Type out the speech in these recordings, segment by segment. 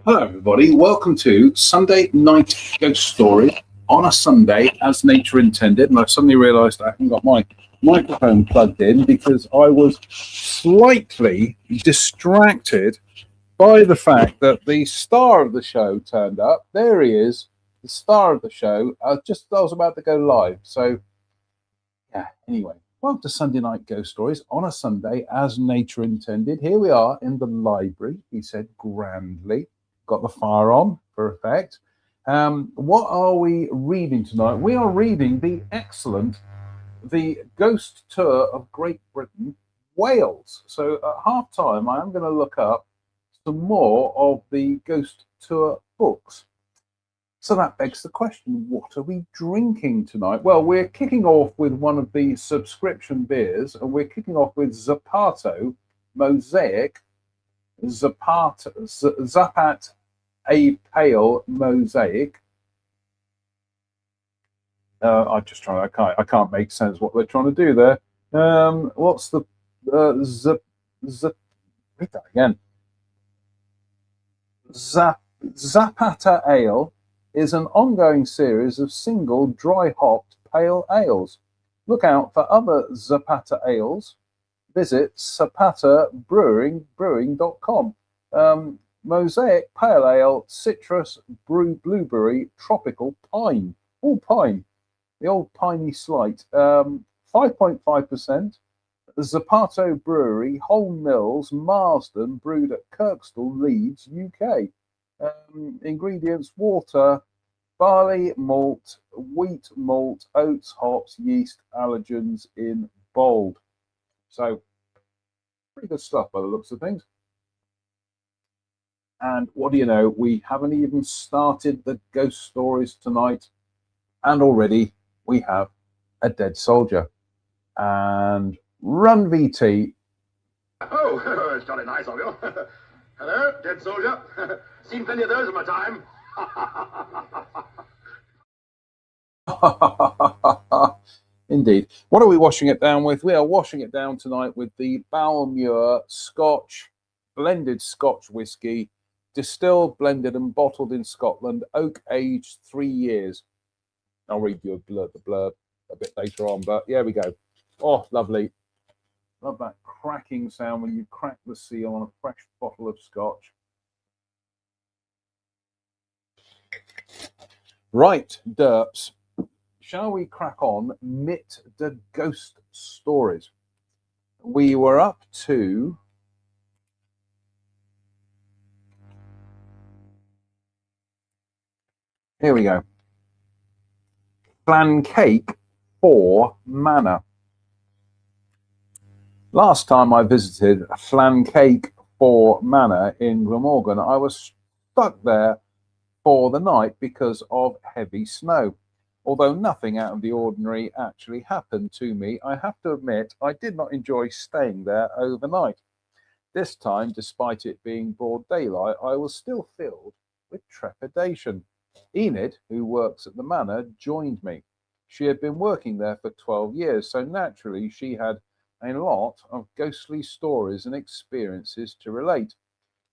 Hello, everybody. Welcome to Sunday Night Ghost Stories on a Sunday as nature intended. And I suddenly realised I haven't got my microphone plugged in because I was slightly distracted by the fact that the star of the show turned up. There he is, the star of the show. I was about to go live. So, yeah, anyway. Welcome to Sunday Night Ghost Stories on a Sunday as nature intended. Here we are in the library, he said grandly. Got the fire on for effect. What are we reading tonight? We are reading the Ghost Tour of Great Britain, Wales. So at half time, I am going to look up some more of the Ghost Tour books. So that begs the question, what are we drinking tonight? Well, we're kicking off with one of the subscription beers, and we're kicking off with Zapato Mosaic Zapat a Pale Mosaic. I can't make sense what they're trying to do there. What's the read that again? Zapata Ale is an ongoing series of single dry hopped pale ales. Look out for other Zapata ales. Visit zapatabrewing.com. Mosaic Pale Ale, Citrus, Blueberry, Tropical, Pine. All pine. The old piney slight. 5.5%. Zapato Brewery, Holme Mills, Marsden, brewed at Kirkstall, Leeds, UK. Ingredients: water, barley, malt, wheat malt, oats, hops, yeast, allergens in bold. So, pretty good stuff by the looks of things. And what do you know? We haven't even started the ghost stories tonight, and already we have a dead soldier. And run, VT. Oh, it's jolly nice of you. Hello, dead soldier. Seen plenty of those in my time. Indeed. What are we washing it down with? We are washing it down tonight with the Balmuir Scotch, blended Scotch whiskey, distilled, blended and bottled in Scotland, oak aged 3 years. I'll read you the blurb a bit later on, but here we go. Oh, lovely. Love that cracking sound when you crack the seal on a fresh bottle of Scotch. Right, derps. Shall we crack on? Mit the Ghost Stories. We were up to here we go. Llancaic 4 Manor. Last time I visited Llancaic 4 Manor in Glamorgan, I was stuck there for the night because of heavy snow. Although nothing out of the ordinary actually happened to me, I have to admit I did not enjoy staying there overnight. This time, despite it being broad daylight, I was still filled with trepidation. Enid, who works at the manor, joined me. She had been working there for 12 years, so naturally she had a lot of ghostly stories and experiences to relate.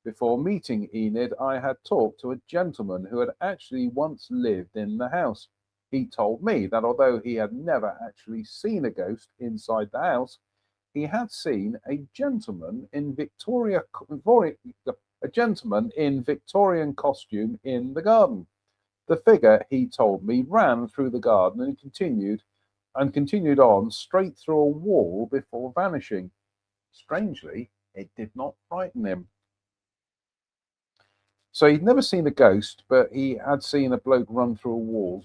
Before meeting Enid, I had talked to a gentleman who had actually once lived in the house. He told me that although he had never actually seen a ghost inside the house, he had seen a gentleman in Victorian costume in the garden. The figure, he told me, ran through the garden and continued on straight through a wall before vanishing. Strangely, it did not frighten him. So he'd never seen a ghost, but he had seen a bloke run through a wall.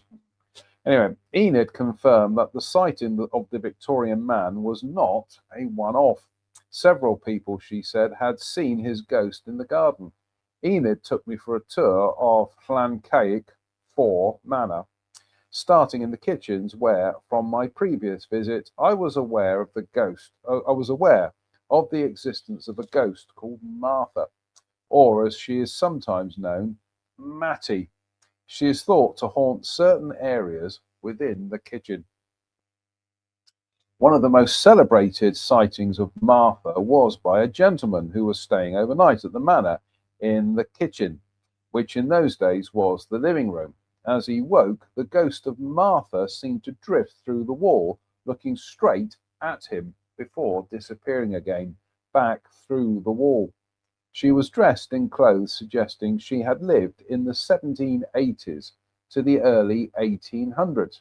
Anyway, Enid confirmed that the sighting of the Victorian man was not a one-off. Several people, she said, had seen his ghost in the garden. Enid took me for a tour of Llancaic 4 Manor, starting in the kitchens where, from my previous visit, I was aware of the existence of a ghost called Martha, or as she is sometimes known, Matty. She is thought to haunt certain areas within the kitchen. One of the most celebrated sightings of Martha was by a gentleman who was staying overnight at the manor in the kitchen. which in those days was the living room. As he woke, the ghost of Martha seemed to drift through the wall, looking straight at him before disappearing again back through the wall. She was dressed in clothes suggesting she had lived in the 1780s to the early 1800s.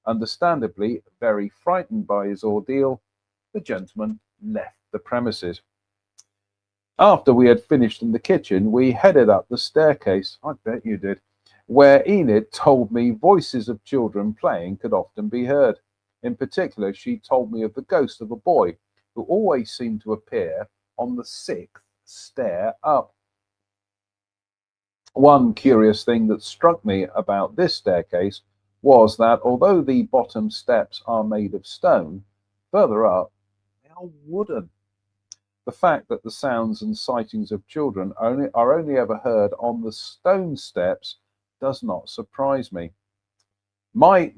Understandably very frightened by his ordeal, the gentleman left the premises. After we had finished in the kitchen, we headed up the staircase, I bet you did, where Enid told me voices of children playing could often be heard. In particular, she told me of the ghost of a boy who always seemed to appear on the 6th stair up. One curious thing that struck me about this staircase was that although the bottom steps are made of stone, further up they are wooden. The fact that the sounds and sightings of children are only ever heard on the stone steps does not surprise me. My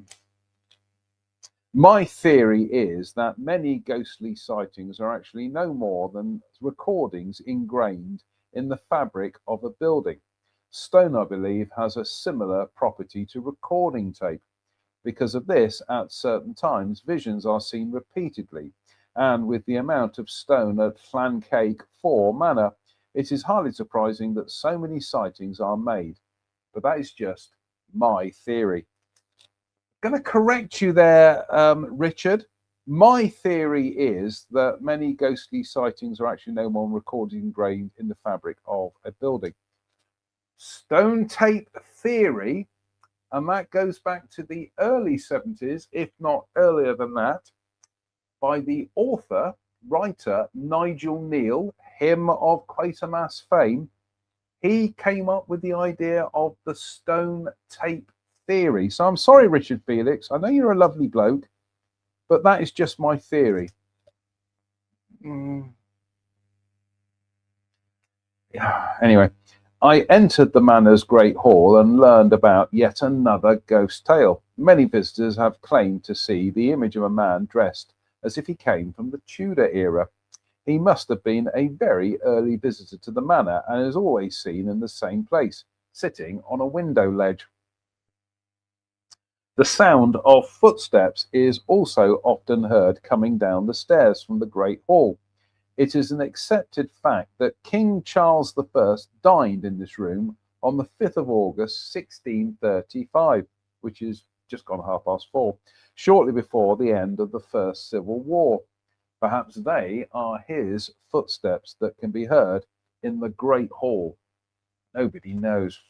theory is that many ghostly sightings are actually no more than recordings ingrained in the fabric of a building. Stone, I believe, has a similar property to recording tape. Because of this, at certain times, visions are seen repeatedly, and with the amount of stone at Llancake 4 Manor, it is hardly surprising that so many sightings are made. But that is just my theory. Going to correct you there, Richard. My theory is that many ghostly sightings are actually no more recorded ingrained in the fabric of a building. Stone tape theory, and that goes back to the early 70s, if not earlier than that, by the writer Nigel Neal, him of Quatermass fame. He came up with the idea of the stone tape theory. So I'm sorry, Richard Felix, I know you're a lovely bloke, but that is just my theory. Yeah. Anyway, I entered the manor's great hall and learned about yet another ghost tale. Many visitors have claimed to see the image of a man dressed as if he came from the Tudor era. He must have been a very early visitor to the manor and is always seen in the same place, sitting on a window ledge. The sound of footsteps is also often heard coming down the stairs from the Great Hall. It is an accepted fact that King Charles I dined in this room on the 5th of August 1635, which is just gone 4:30, shortly before the end of the First Civil War. Perhaps they are his footsteps that can be heard in the Great Hall. Nobody knows.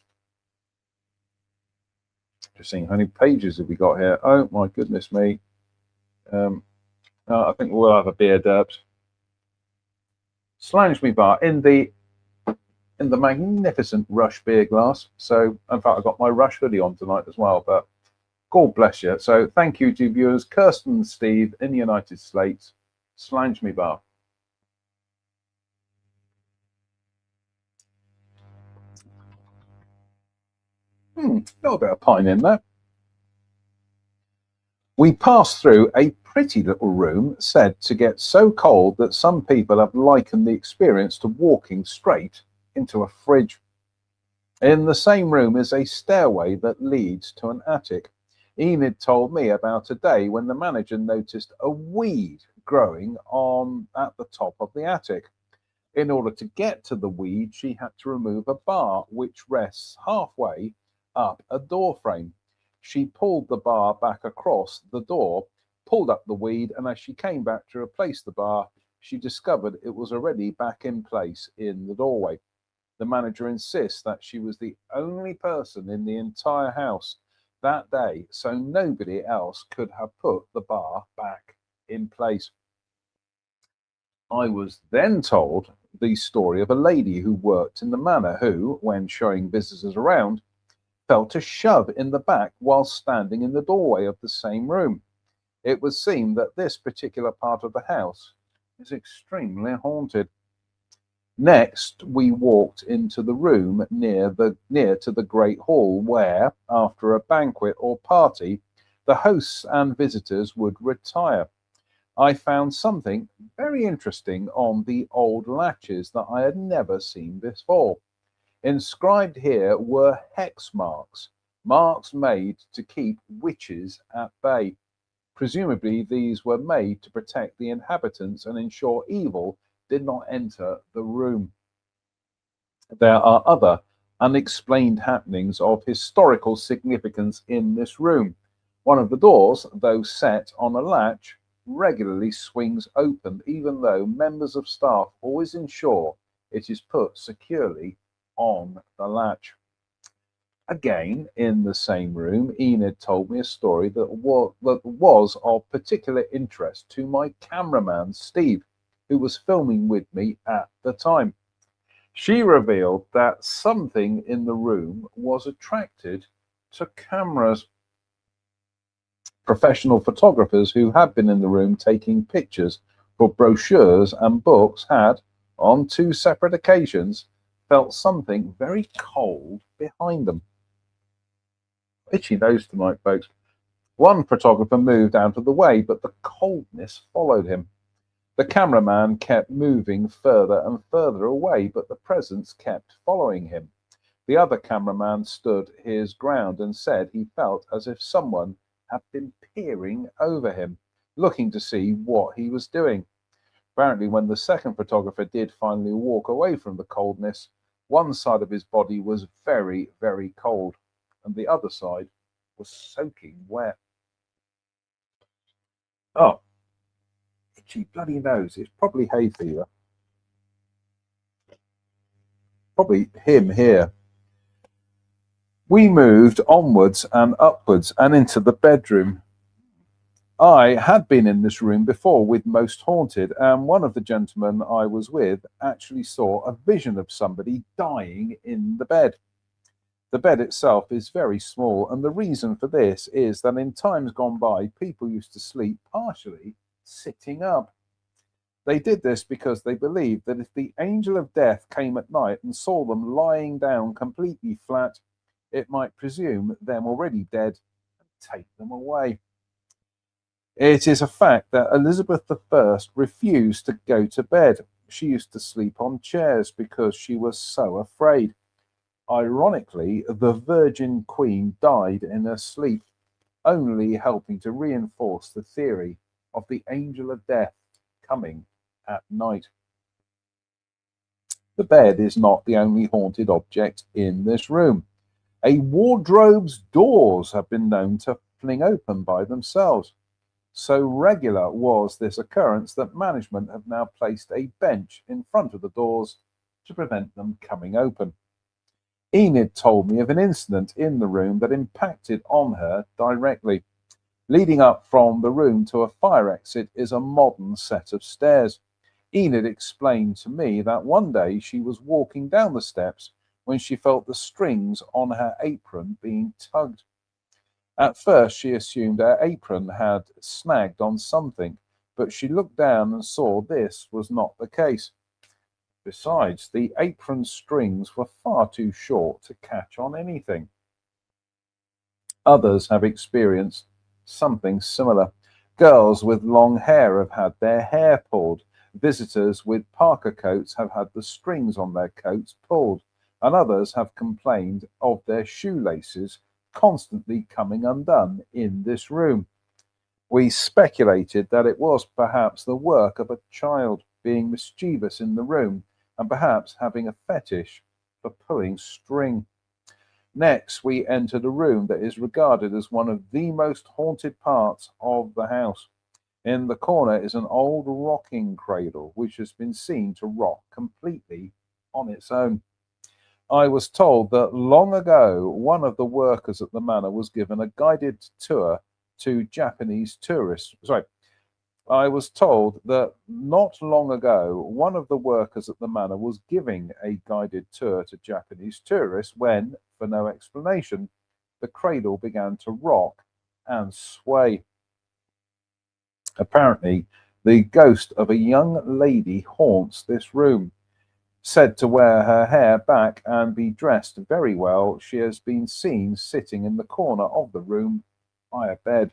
Just seeing how many pages have we got here. Oh my goodness me. I think we'll have a beer, Derbs. Slange bar in the magnificent Rush beer glass. So in fact I've got my Rush hoodie on tonight as well, but God bless you. So thank you to viewers Kirsten and Steve in the United States. Slange bar. A little bit of pine in there. We passed through a pretty little room said to get so cold that some people have likened the experience to walking straight into a fridge. In the same room is a stairway that leads to an attic. Enid told me about a day when the manager noticed a weed growing at the top of the attic. In order to get to the weed, she had to remove a bar which rests halfway up a door frame. She pulled the bar back across the door, pulled up the weed, and as she came back to replace the bar, she discovered it was already back in place in the doorway. The manager insists that she was the only person in the entire house that day, so nobody else could have put the bar back in place. I was then told the story of a lady who worked in the manor who, when showing visitors around, felt a shove in the back while standing in the doorway of the same room. It would seem that this particular part of the house is extremely haunted. Next, we walked into the room near to the Great Hall where, after a banquet or party, the hosts and visitors would retire. I found something very interesting on the old latches that I had never seen before. Inscribed here were hex marks, marks made to keep witches at bay. Presumably, these were made to protect the inhabitants and ensure evil did not enter the room. There are other unexplained happenings of historical significance in this room. One of the doors, though set on a latch, regularly swings open, even though members of staff always ensure it is put securely on the latch. Again, in the same room, Enid told me a story that was of particular interest to my cameraman, Steve, who was filming with me at the time. She revealed that something in the room was attracted to cameras. Professional photographers who had been in the room taking pictures for brochures and books had, on 2 separate occasions, felt something very cold behind them. Itchy nose tonight, folks. One photographer moved out of the way, but the coldness followed him. The cameraman kept moving further and further away, but the presence kept following him. The other cameraman stood his ground and said he felt as if someone had been peering over him, looking to see what he was doing. Apparently, when the second photographer did finally walk away from the coldness, one side of his body was very, very cold, and the other side was soaking wet. Oh, itchy bloody nose. It's probably hay fever. Probably him here. We moved onwards and upwards and into the bedroom. I had been in this room before with Most Haunted, and one of the gentlemen I was with actually saw a vision of somebody dying in the bed. The bed itself is very small, and the reason for this is that in times gone by, people used to sleep partially sitting up. They did this because they believed that if the angel of death came at night and saw them lying down completely flat, it might presume them already dead and take them away. It is a fact that Elizabeth I refused to go to bed. She used to sleep on chairs because she was so afraid. Ironically, the Virgin Queen died in her sleep, only helping to reinforce the theory of the angel of death coming at night. The bed is not the only haunted object in this room. A wardrobe's doors have been known to fling open by themselves. So regular was this occurrence that management have now placed a bench in front of the doors to prevent them coming open. Enid told me of an incident in the room that impacted on her directly. Leading up from the room to a fire exit is a modern set of stairs. Enid explained to me that one day she was walking down the steps when she felt the strings on her apron being tugged. At first, she assumed her apron had snagged on something, but she looked down and saw this was not the case. Besides, the apron strings were far too short to catch on anything. Others have experienced something similar. Girls with long hair have had their hair pulled. Visitors with parka coats have had the strings on their coats pulled, and others have complained of their shoelaces constantly coming undone in this room. We speculated that it was perhaps the work of a child being mischievous in the room and perhaps having a fetish for pulling string. Next, we entered a room that is regarded as one of the most haunted parts of the house. In the corner is an old rocking cradle which has been seen to rock completely on its own. I was told that long ago one of the workers at the manor was given a guided tour to Japanese tourists. I was told that not long ago one of the workers at the manor was giving a guided tour to Japanese tourists when, for no explanation, the cradle began to rock and sway. Apparently, the ghost of a young lady haunts this room. Said to wear her hair back and be dressed very well, she has been seen sitting in the corner of the room by a bed.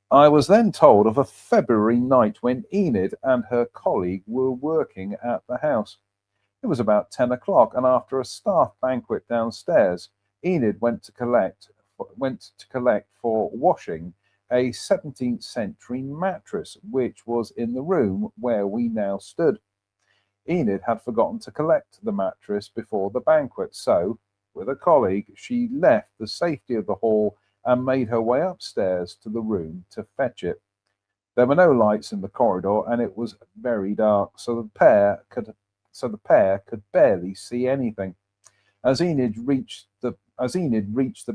I was then told of a February night when Enid and her colleague were working at the house. It was about 10 o'clock, and after a staff banquet downstairs, Enid went to collect for washing a 17th century mattress, which was in the room where we now stood. Enid had forgotten to collect the mattress before the banquet, so, with a colleague, she left the safety of the hall and made her way upstairs to the room to fetch it. There were no lights in the corridor, and it was very dark, so the pair could barely see anything. As Enid reached the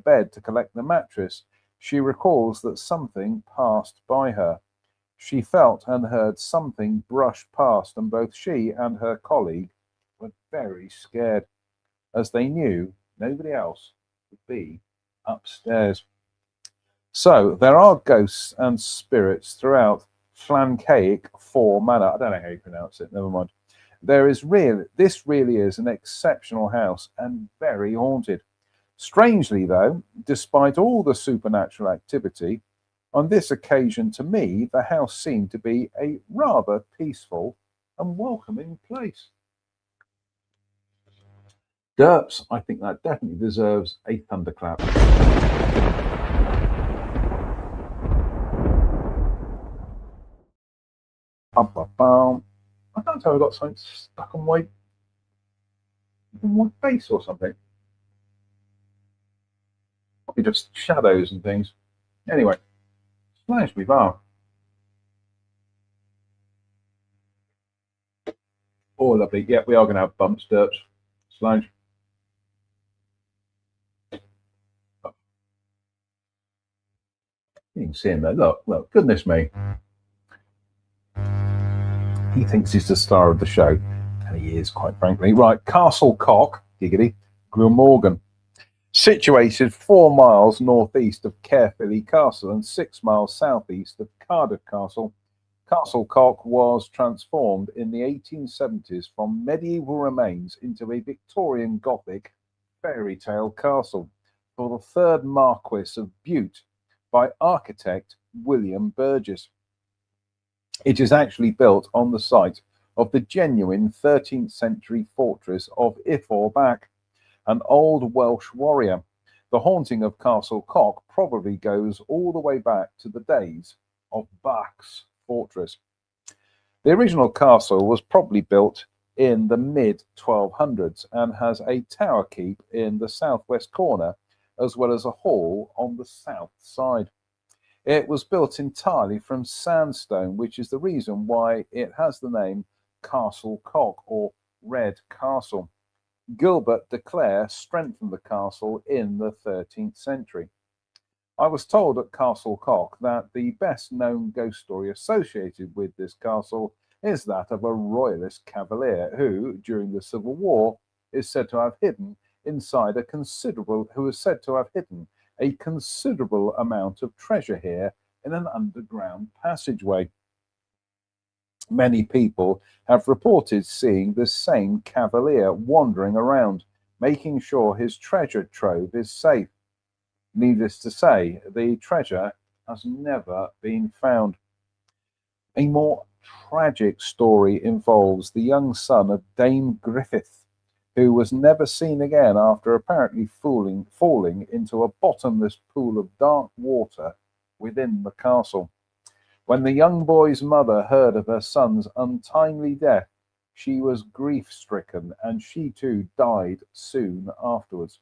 bed to collect the mattress, she recalls that something passed by her. She felt and heard something brush past, and both she and her colleague were very scared, as they knew nobody else would be upstairs. So there are ghosts and spirits throughout Llancaig Four Manor. I don't know how you pronounce it. Never mind. This really is an exceptional house and very haunted. Strangely, though, despite all the supernatural activity, on this occasion, to me, the house seemed to be a rather peaceful and welcoming place. Derps, I think that definitely deserves a thunderclap. Bum, bum, bum. I can't tell, I've got something stuck on my face or something. Probably just shadows and things. Anyway, splash me bar. Oh, lovely. Yeah, we are going to have bumps, derps. Slange. You can see him there. Look, goodness me. He thinks he's the star of the show, and he is, quite frankly. Right, Castle Cock, giggity, Glamorgan. Situated 4 miles northeast of Caerphilly Castle and 6 miles southeast of Cardiff Castle, Castle Cock was transformed in the 1870s from medieval remains into a Victorian Gothic fairy tale castle for the third Marquis of Bute by architect William Burgess. It is actually built on the site of the genuine 13th century fortress of Ifor an old Welsh warrior. The haunting of Castle Cock probably goes all the way back to the days of Bach's fortress. The original castle was probably built in the mid-1200s and has a tower keep in the southwest corner as well as a hall on the south side. It was built entirely from sandstone, which is the reason why it has the name Castle Cock or Red Castle. Gilbert de Clare strengthened the castle in the 13th century. I was told at Castle Cock that the best known ghost story associated with this castle is that of a royalist cavalier who, during the Civil War, is said to have hidden a considerable amount of treasure here in an underground passageway. Many people have reported seeing the same cavalier wandering around, making sure his treasure trove is safe. Needless to say, the treasure has never been found. A more tragic story involves the young son of Dame Griffith, who was never seen again after apparently falling into a bottomless pool of dark water within the castle. When the young boy's mother heard of her son's untimely death, she was grief-stricken, and she too died soon afterwards.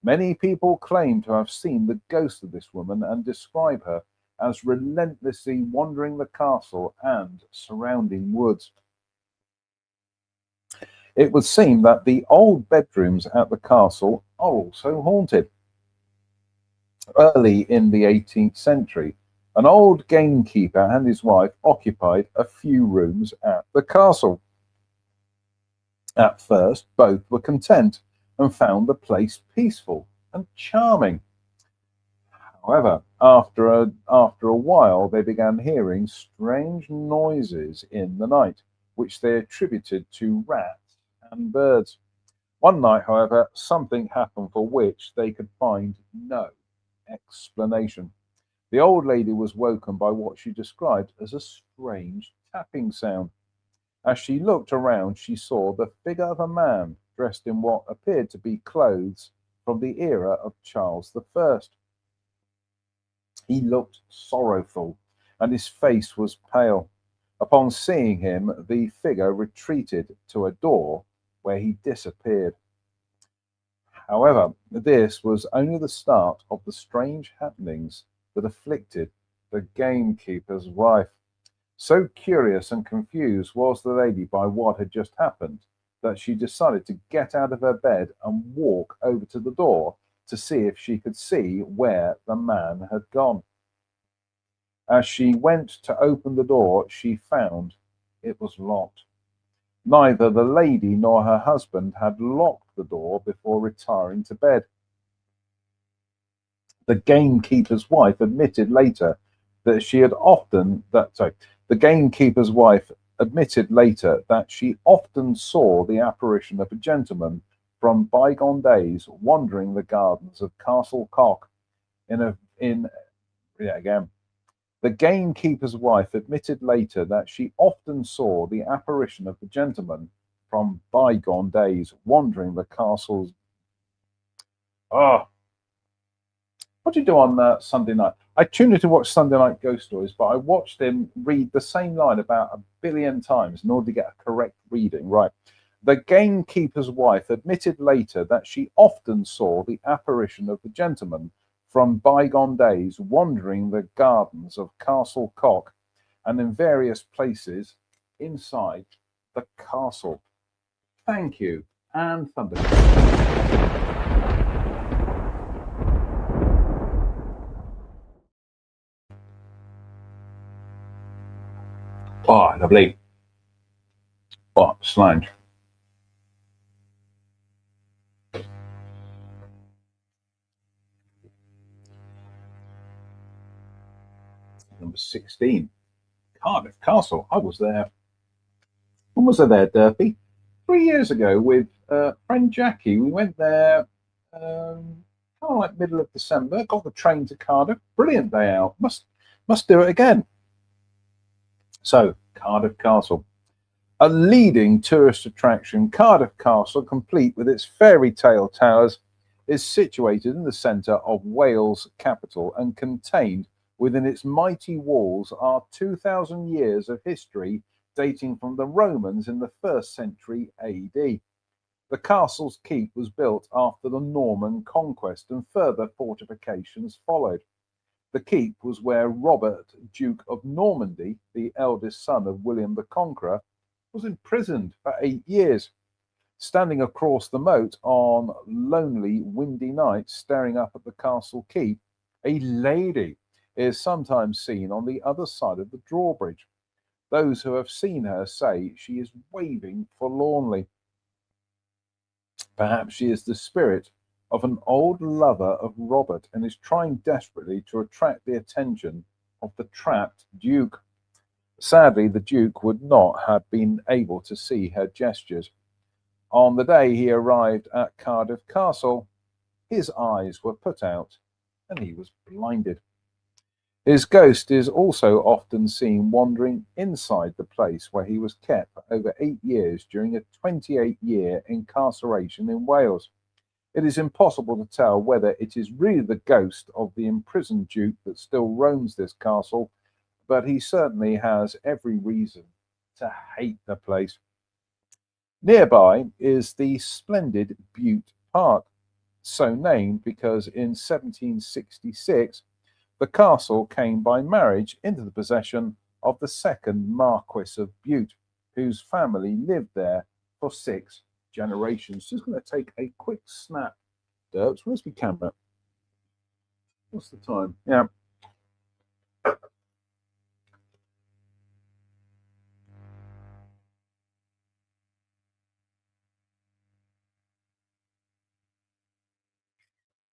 Many people claim to have seen the ghost of this woman and describe her as relentlessly wandering the castle and surrounding woods. It would seem that the old bedrooms at the castle are also haunted. Early in the 18th century, an old gamekeeper and his wife occupied a few rooms at the castle. At first, both were content and found the place peaceful and charming. However, after a while, they began hearing strange noises in the night, which they attributed to rats and birds. One night, however, something happened for which they could find no explanation. The old lady was woken by what she described as a strange tapping sound. As she looked around, she saw the figure of a man dressed in what appeared to be clothes from the era of Charles I. He looked sorrowful, and his face was pale. Upon seeing him, the figure retreated to a door, where he disappeared. However, this was only the start of the strange happenings that afflicted the gamekeeper's wife. So curious and confused was the lady by what had just happened that she decided to get out of her bed and walk over to the door to see if she could see where the man had gone. As she went to open the door, she found it was locked. Neither the lady nor her husband had locked the door before retiring to bed. The gamekeeper's wife admitted later that she had often that sorry, the gamekeeper's wife admitted later that she often saw the apparition of a gentleman from bygone days wandering the gardens of Castle Cock The gamekeeper's wife admitted later that she often saw the apparition of the gentleman from bygone days wandering the castle's. Oh, what do you do on Sunday night? I tuned in to watch Sunday Night Ghost Stories, but I watched him read the same line about 1 billion times in order to get a correct reading. Right. The gamekeeper's wife admitted later that she often saw the apparition of the gentleman from bygone days wandering the gardens of Castle Cock and in various places inside the castle. Thank you, and thunder. Oh, lovely. Oh, slange. Number 16, Cardiff Castle. I was there. When was I there, Derpy? 3 years ago with friend Jackie. We went there kind of like middle of December. Got the train to Cardiff. Brilliant day out. Must do it again. So, Cardiff Castle. A leading tourist attraction, Cardiff Castle, complete with its fairy tale towers, is situated in the centre of Wales' capital and contained within its mighty walls are 2,000 years of history dating from the Romans in the 1st century AD. The castle's keep was built after the Norman conquest and further fortifications followed. The keep was where Robert, Duke of Normandy, the eldest son of William the Conqueror, was imprisoned for 8 years. Standing across the moat on lonely, windy nights, staring up at the castle keep, a lady is sometimes seen on the other side of the drawbridge. Those who have seen her say she is waving forlornly. Perhaps she is the spirit of an old lover of Robert and is trying desperately to attract the attention of the trapped Duke. Sadly, the Duke would not have been able to see her gestures. On the day he arrived at Cardiff Castle, his eyes were put out and he was blinded. His ghost is also often seen wandering inside the place where he was kept for over 8 years during a 28-year incarceration in Wales. It is impossible to tell whether it is really the ghost of the imprisoned Duke that still roams this castle, but he certainly has every reason to hate the place. Nearby is the splendid Bute Park, so named because in 1766 the castle came by marriage into the possession of the second Marquis of Bute, whose family lived there for 6 generations. Just going to take a quick snap. Derps, where's my camera? What's the time? Yeah.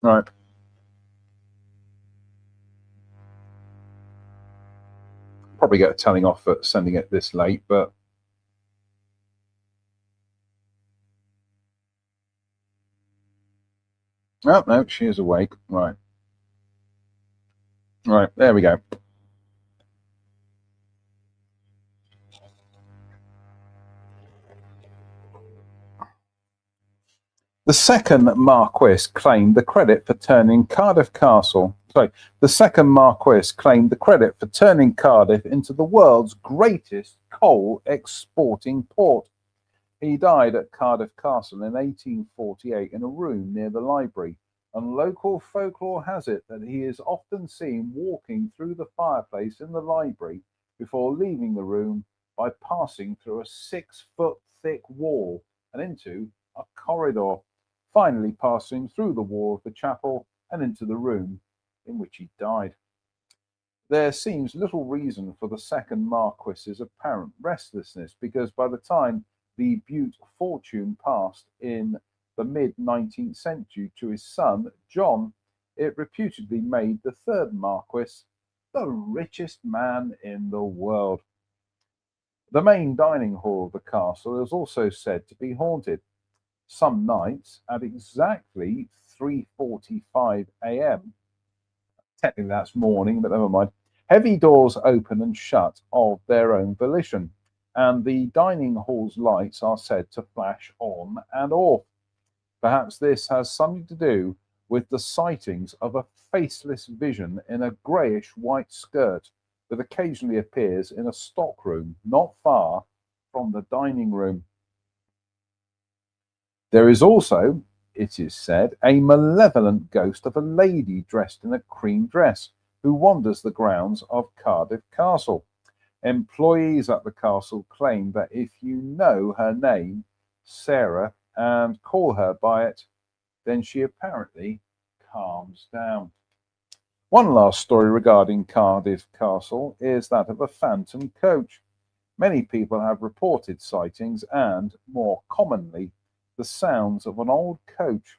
Right. Probably get a telling off for sending it this late, but oh no, she is awake. Right. Right, there we go. The second Marquis claimed the credit for turning Cardiff Castle. The second Marquis claimed the credit for turning Cardiff into the world's greatest coal exporting port. He died at Cardiff Castle in 1848 in a room near the library, and local folklore has it that he is often seen walking through the fireplace in the library before leaving the room by passing through a 6-foot thick wall and into a corridor, finally passing through the wall of the chapel and into the room in which he died. There seems little reason for the second Marquis's apparent restlessness, because by the time the Bute fortune passed in the mid-19th century to his son, John, it reputedly made the third Marquis the richest man in the world. The main dining hall of the castle is also said to be haunted. Some nights, at exactly 3:45 a.m., technically that's morning, but never mind, heavy doors open and shut of their own volition, and the dining hall's lights are said to flash on and off. Perhaps this has something to do with the sightings of a faceless vision in a greyish-white skirt that occasionally appears in a stockroom not far from the dining room. There is also, it is said, a malevolent ghost of a lady dressed in a cream dress who wanders the grounds of Cardiff Castle. Employees at the castle claim that if you know her name, Sarah, and call her by it, then she apparently calms down. One last story regarding Cardiff Castle is that of a phantom coach. Many people have reported sightings and, more commonly, the sounds of an old coach.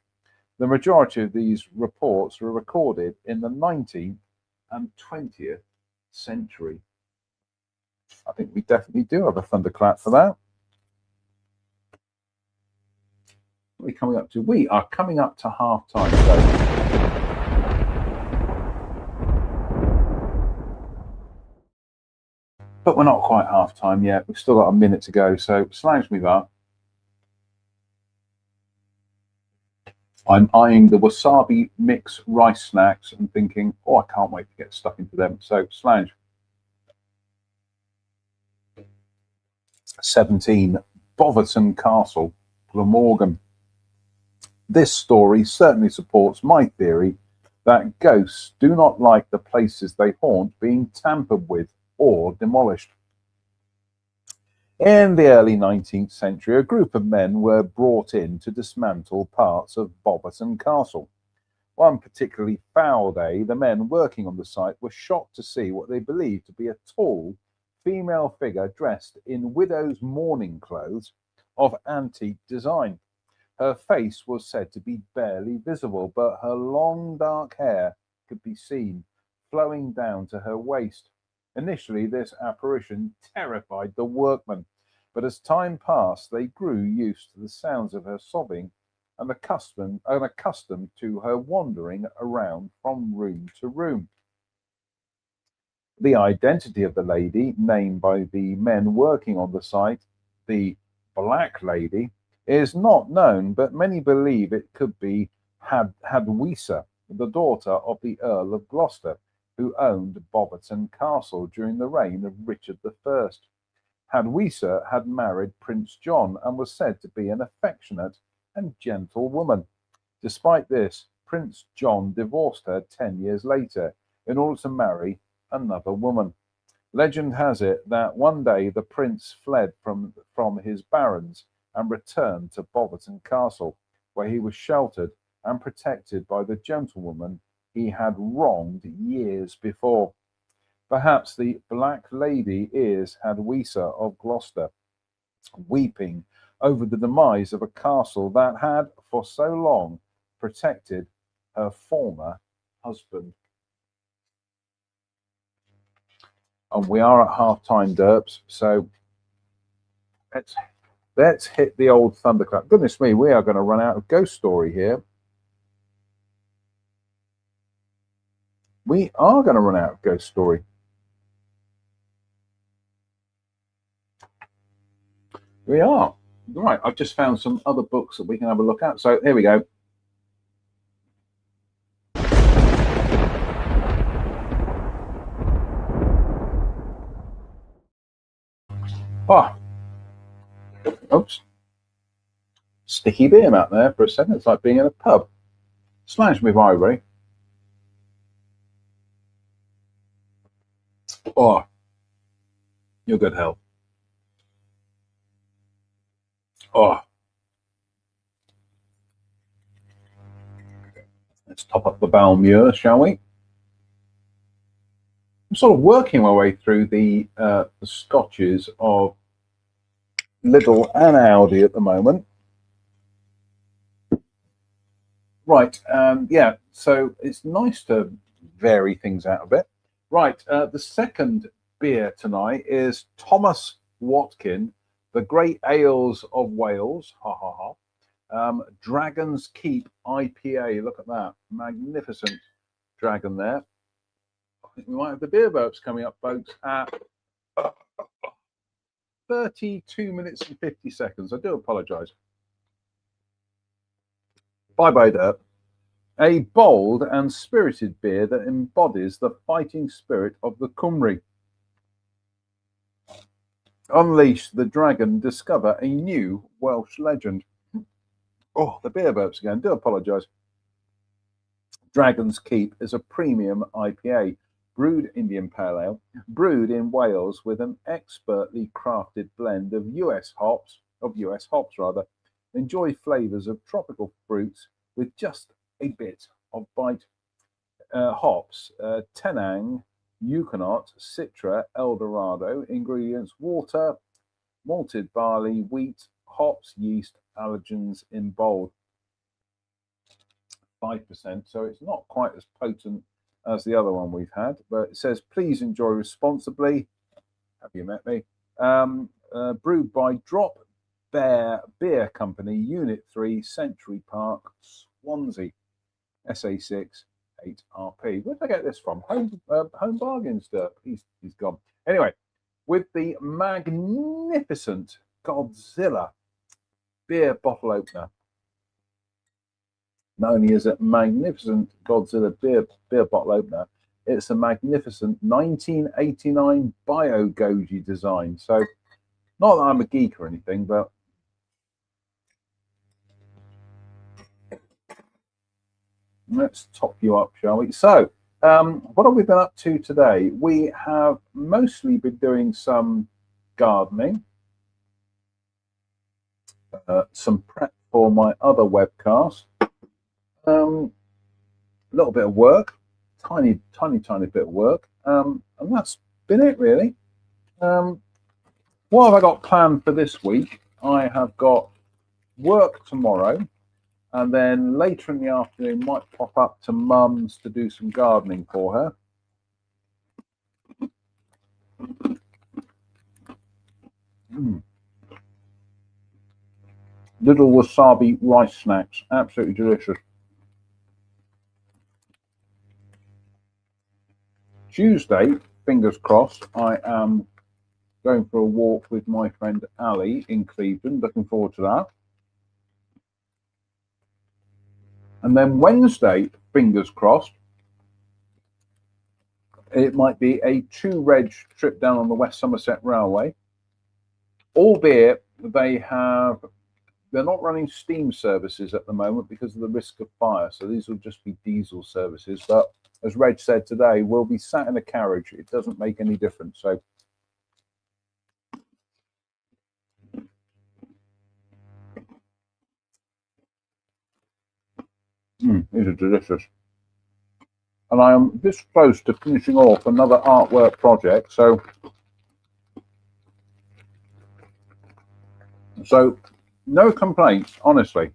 The majority of these reports were recorded in the 19th and 20th century. I think we definitely do have a thunderclap for that. What are we coming up to? We are coming up to half time. But we're not quite half time yet. We've still got a minute to go, so slange me that. I'm eyeing the wasabi mix rice snacks and thinking, oh, I can't wait to get stuck into them. So, slange. 17. Boverton Castle, Glamorgan. This story certainly supports my theory that ghosts do not like the places they haunt being tampered with or demolished. In the early 19th century, a group of men were brought in to dismantle parts of Boverton Castle. One particularly foul day, the men working on the site were shocked to see what they believed to be a tall female figure dressed in widow's mourning clothes of antique design. Her face was said to be barely visible, but her long dark hair could be seen flowing down to her waist. Initially, this apparition terrified the workmen, but as time passed, they grew used to the sounds of her sobbing and accustomed to her wandering around from room to room. The identity of the lady, named by the men working on the site the Black Lady, is not known, but many believe it could be Hadwisa, the daughter of the Earl of Gloucester, who owned Boverton Castle during the reign of Richard I. Hadwisa had married Prince John and was said to be an affectionate and gentle woman. Despite this, Prince John divorced her 10 years later in order to marry another woman. Legend has it that one day the prince fled from his barons and returned to Boverton Castle, where he was sheltered and protected by the gentlewoman he had wronged years before. Perhaps the Black Lady is Hadwisa of Gloucester, weeping over the demise of a castle that had for so long protected her former husband. And we are at half-time, derps, so let's hit the old thunderclap. Goodness me, we are going to run out of ghost story here. We are going to run out of ghost story. We are. Right, I've just found some other books that we can have a look at. So here we go. Oh, oops. Sticky beer out there for a second. It's like being in a pub. Smash with ivory. Oh, you're good health. Oh, let's top up the Balmure, shall we? I'm sort of working my way through the scotches of Lidl and Aldi at the moment. Right, yeah, so it's nice to vary things out a bit. Right, the second beer tonight is Thomas Watkin, the Great Ales of Wales. Ha ha ha. Dragon's Keep IPA. Look at that. Magnificent dragon there. I think we might have the beer burps coming up, folks, at 32 minutes and 50 seconds. I do apologise. Bye bye, Derp. A bold and spirited beer that embodies the fighting spirit of the Cymry. Unleash the dragon, discover a new Welsh legend. Oh, the beer burps again. Do apologise. Dragon's Keep is a premium IPA, brewed Indian Pale Ale, brewed in Wales with an expertly crafted blend of US hops rather. Enjoy flavours of tropical fruits with just a bit of bite. Hops, Tenang, Euconaut, Citra, Eldorado. Ingredients: water, malted barley, wheat, hops, yeast, allergens in bold. 5%, so it's not quite as potent as the other one we've had, but it says please enjoy responsibly. Have you met me? Brewed by Drop Bear Beer Company, Unit 3, Century Park, Swansea, SA6 8RP. Where did I get this from? Home Bargains. He's gone. Anyway, with the magnificent Godzilla beer bottle opener. Not only is it magnificent Godzilla beer bottle opener, it's a magnificent 1989 Bio Goji design. So, not that I'm a geek or anything, but let's top you up, shall we? So, what have we been up to today? We have mostly been doing some gardening, some prep for my other webcast. A little bit of work, tiny bit of work, and that's been it really. What have I got planned for this week? I have got work tomorrow, and then later in the afternoon might pop up to Mum's to do some gardening for her. Little wasabi rice snacks, absolutely delicious. Tuesday, fingers crossed, I am going for a walk with my friend Ali in Cleveland. Looking forward to that. And then Wednesday, fingers crossed, it might be a 2-reg trip down on the West Somerset Railway, albeit they're not running steam services at the moment because of the risk of fire. So these will just be diesel services. But as Reg said today, we'll be sat in a carriage. It doesn't make any difference. So these are delicious. And I am this close to finishing off another artwork project. So no complaints, honestly.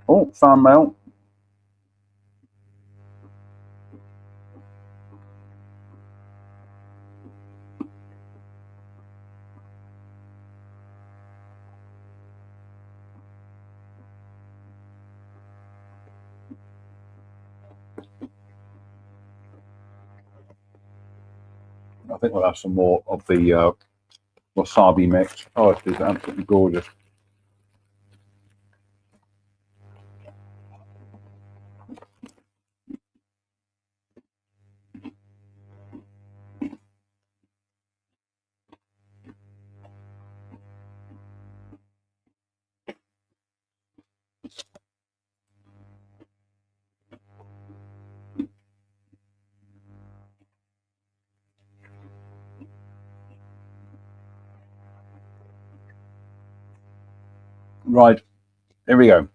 Oh, fan mail. think we'll have some more of the wasabi mix. Oh, it is absolutely gorgeous. Right, here we go.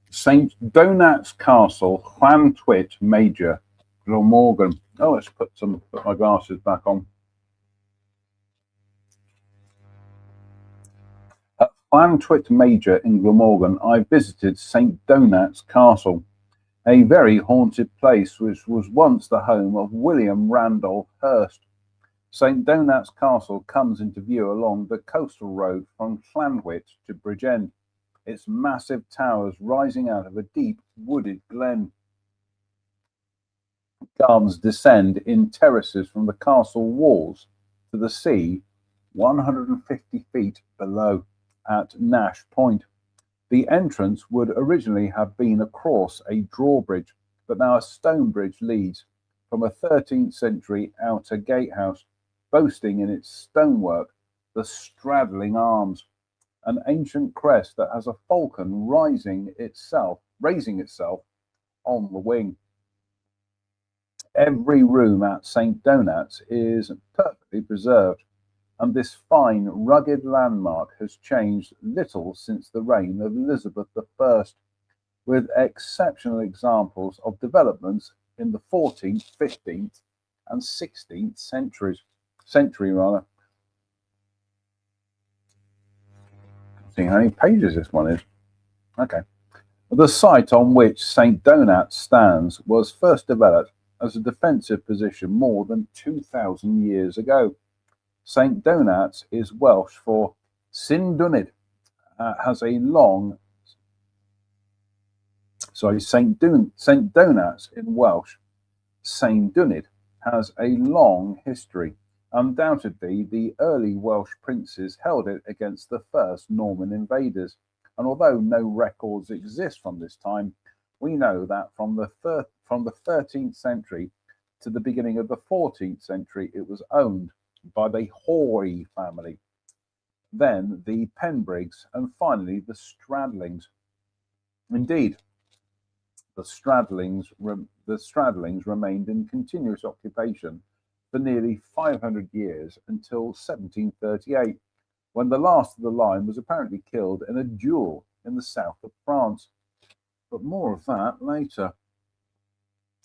St. Donat's Castle, Llantuit Major, Glamorgan. Oh, let's put my glasses back on. At Llantuit Major in Glamorgan, I visited St. Donat's Castle, a very haunted place which was once the home of William Randolph Hearst. St. Donat's Castle comes into view along the coastal road from Llantuit to Bridgend, its massive towers rising out of a deep wooded glen. Gardens descend in terraces from the castle walls to the sea 150 feet below at Nash Point. The entrance would originally have been across a drawbridge, but now a stone bridge leads from a 13th century outer gatehouse, boasting in its stonework the straddling arms, an ancient crest that has a falcon raising itself on the wing. Every room at St. Donat's is perfectly preserved, and this fine, rugged landmark has changed little since the reign of Elizabeth I, with exceptional examples of developments in the 14th, 15th, and 16th centuries. See how many pages this one is. Okay. The site on which St. Donat stands was first developed as a defensive position more than 2,000 years ago. St. Donat is Welsh for St. Donat in Welsh, St. Donat has a long history. Undoubtedly, the early Welsh princes held it against the first Norman invaders, and although no records exist from this time, we know that from the 13th century to the beginning of the 14th century, it was owned by the Hoary family, then the Penbriggs, and finally the Stradlings. Indeed, the Stradlings remained in continuous occupation for nearly 500 years until 1738, when the last of the line was apparently killed in a duel in the south of France. But more of that later.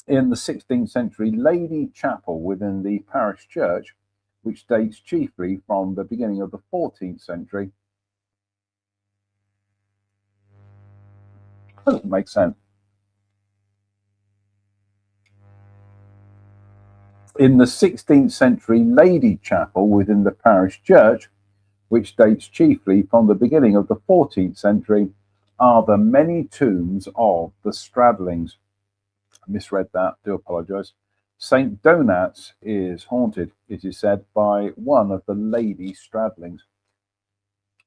In the 16th century, Lady Chapel within the parish church, which dates chiefly from the beginning of the 14th century. Doesn't make sense. In the 16th century, Lady Chapel within the parish church, which dates chiefly from the beginning of the 14th century, are the many tombs of the Stradlings. I misread that, do apologise. St. Donat's is haunted, it is said, by one of the Lady Stradlings.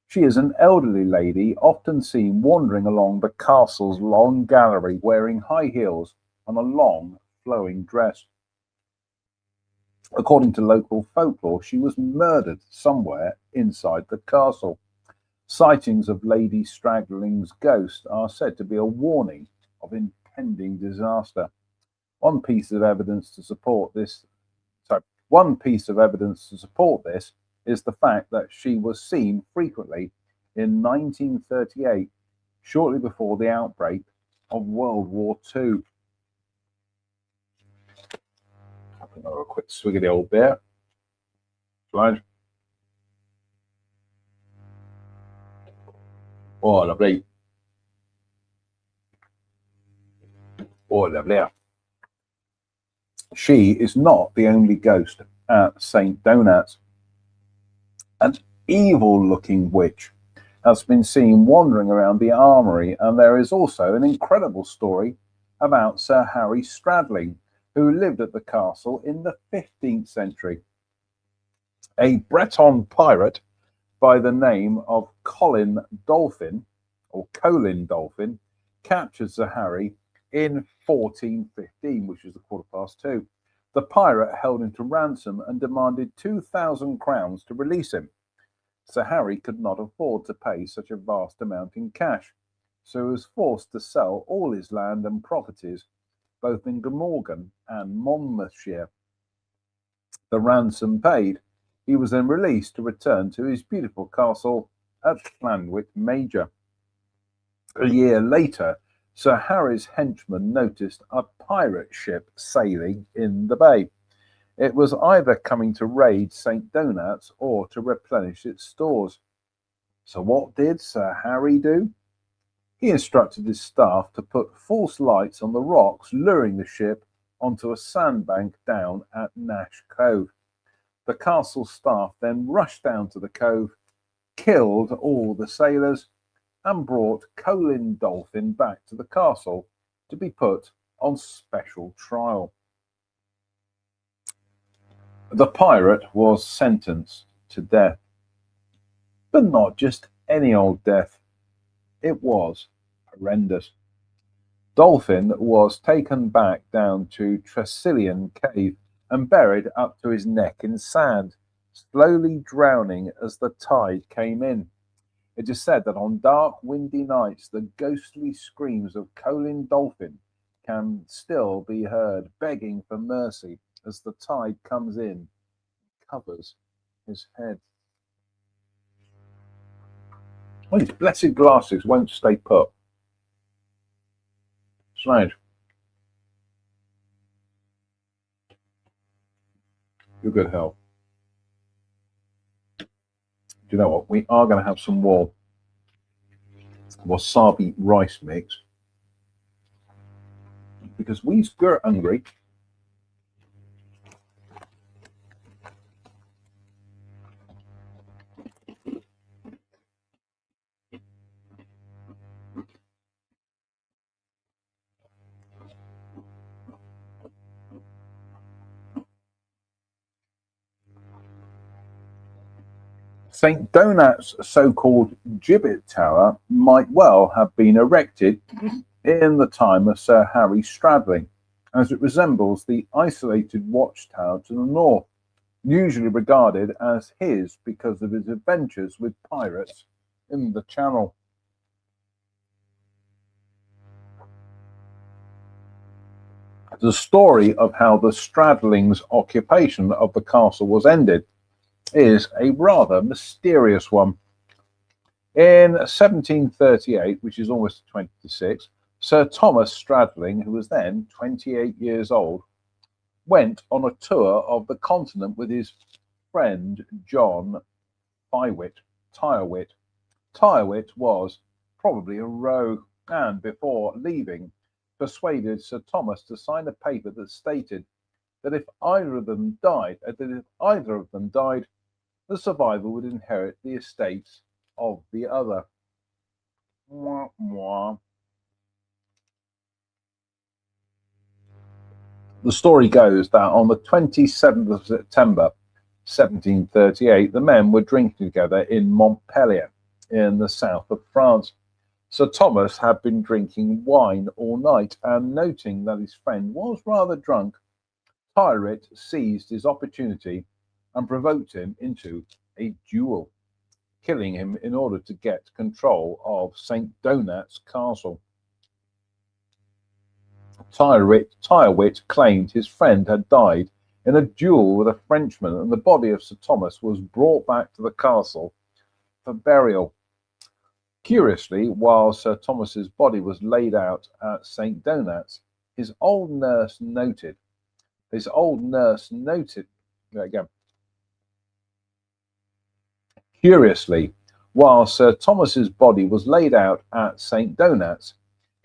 She is an elderly lady, often seen wandering along the castle's long gallery, wearing high heels and a long, flowing dress. According to local folklore, she was murdered somewhere inside the castle. Sightings of Lady Stradling's ghost are said to be a warning of impending disaster. One piece of evidence to support this is the fact that she was seen frequently in 1938, shortly before the outbreak of World War II. Another quick swig of the old beer. Right. Oh, lovely. Oh, lovely. She is not the only ghost at St. Donat's. An evil-looking witch has been seen wandering around the armoury, and there is also an incredible story about Sir Harry Stradling, who lived at the castle in the 15th century. A Breton pirate by the name of Colin Dolphin, or Colin Dolphin, captured Sir Harry in 1415, which is 2:15. The pirate held him to ransom and demanded 2,000 crowns to release him. Sir Harry could not afford to pay such a vast amount in cash, so he was forced to sell all his land and properties, both in Glamorgan and Monmouthshire. The ransom paid, he was then released to return to his beautiful castle at Llanwit Major. A year later, Sir Harry's henchmen noticed a pirate ship sailing in the bay. It was either coming to raid St. Donat's or to replenish its stores. So what did Sir Harry do? He instructed his staff to put false lights on the rocks, luring the ship onto a sandbank down at Nash Cove. The castle staff then rushed down to the cove, killed all the sailors, and brought Colin Dolphin back to the castle to be put on special trial. The pirate was sentenced to death, but not just any old death. It was horrendous. Dolphin was taken back down to Tresillian Cave and buried up to his neck in sand, slowly drowning as the tide came in. It is said that on dark, windy nights, the ghostly screams of Colin Dolphin can still be heard, begging for mercy as the tide comes in and covers his head. Well, these blessed glasses won't stay put. Strange. You're good health. Do you know what? We are going to have some more wasabi rice mix because we's hungry. St. Donat's so-called gibbet tower might well have been erected in the time of Sir Harry Stradling, as it resembles the isolated watchtower to the north, usually regarded as his because of his adventures with pirates in the Channel. The story of how the Stradlings' occupation of the castle was ended is a rather mysterious one. In 1738, which is almost 26, Sir Thomas Stradling, who was then 28 years old, went on a tour of the continent with his friend John Tyrwhitt. Tyrwhitt was probably a rogue, and before leaving, persuaded Sir Thomas to sign a paper that stated that if either of them died, the survivor would inherit the estates of the other. Mwah, mwah. The story goes that on the 27th of September 1738, the men were drinking together in Montpellier in the south of France. Sir Thomas had been drinking wine all night, and noting that his friend was rather drunk, Tyrwhitt seized his opportunity and provoked him into a duel, killing him in order to get control of St. Donat's castle. Tyrwhitt claimed his friend had died in a duel with a Frenchman, and the body of Sir Thomas was brought back to the castle for burial. Curiously, while Sir Thomas's body was laid out at St. Donat's, his old nurse noted. Curiously, while Sir Thomas's body was laid out at St. Donat's,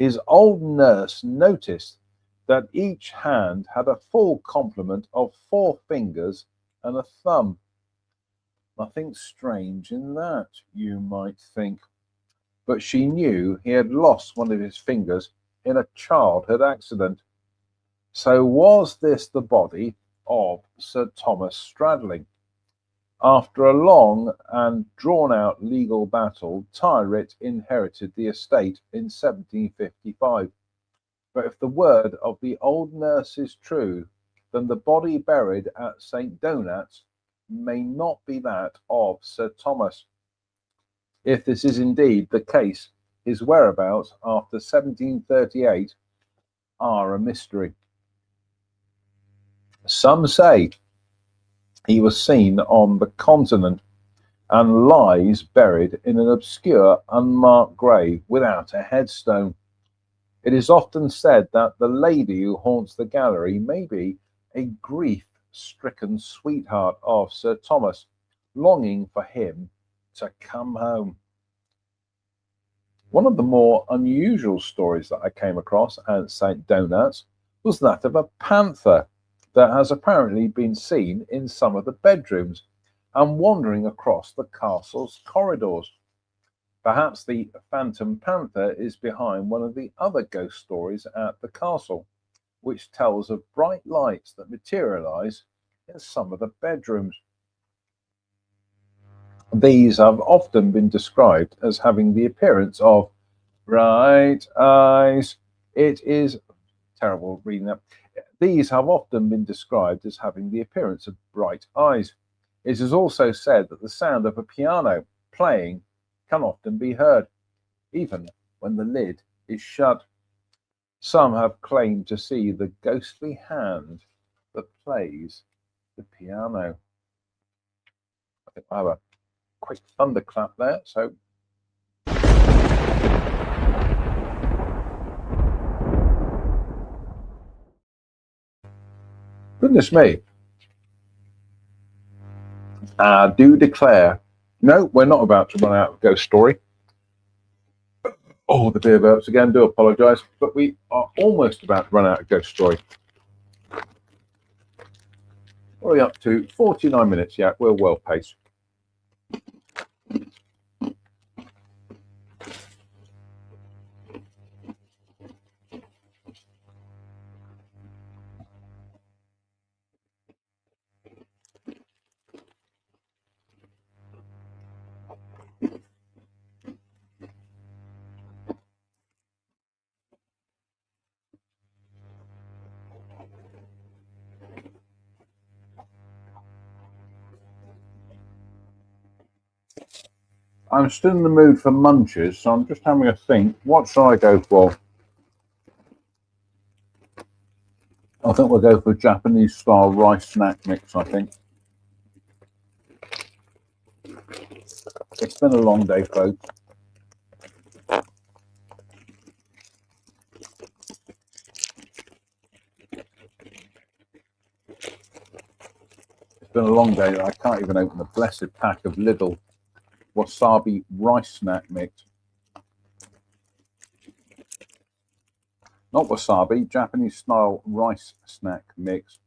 his old nurse noticed that each hand had a full complement of 4 fingers and a thumb. Nothing strange in that, you might think, but she knew he had lost one of his fingers in a childhood accident. So was this the body of Sir Thomas Stradling? After a long and drawn-out legal battle, Tyrwhitt inherited the estate in 1755. But if the word of the old nurse is true, then the body buried at St. Donat's may not be that of Sir Thomas. If this is indeed the case, his whereabouts after 1738 are a mystery. Some say he was seen on the continent and lies buried in an obscure, unmarked grave without a headstone. It is often said that the lady who haunts the gallery may be a grief-stricken sweetheart of Sir Thomas, longing for him to come home. One of the more unusual stories that I came across at St. Donat's was that of a panther that has apparently been seen in some of the bedrooms and wandering across the castle's corridors. Perhaps the phantom panther is behind one of the other ghost stories at the castle, which tells of bright lights that materialize in some of the bedrooms. These have often been described as having the appearance of bright eyes. It is terrible reading that. These have often been described as having the appearance of bright eyes. It is also said that the sound of a piano playing can often be heard, even when the lid is shut. Some have claimed to see the ghostly hand that plays the piano. I think I have a quick thunderclap there, so goodness me. I do declare, no, we're not about to run out of ghost story. Oh, the beer burps again, do apologise, but we are almost about to run out of ghost story. What are we up to? 49 minutes, yeah, we're well paced. I'm still in the mood for munches, so I'm just having a think. What shall I go for? I think we'll go for Japanese style rice snack mix, I think. It's been a long day, folks. It's been a long day. I can't even open the blessed pack of Lidl wasabi rice snack mix. Not wasabi, Japanese style rice snack mix.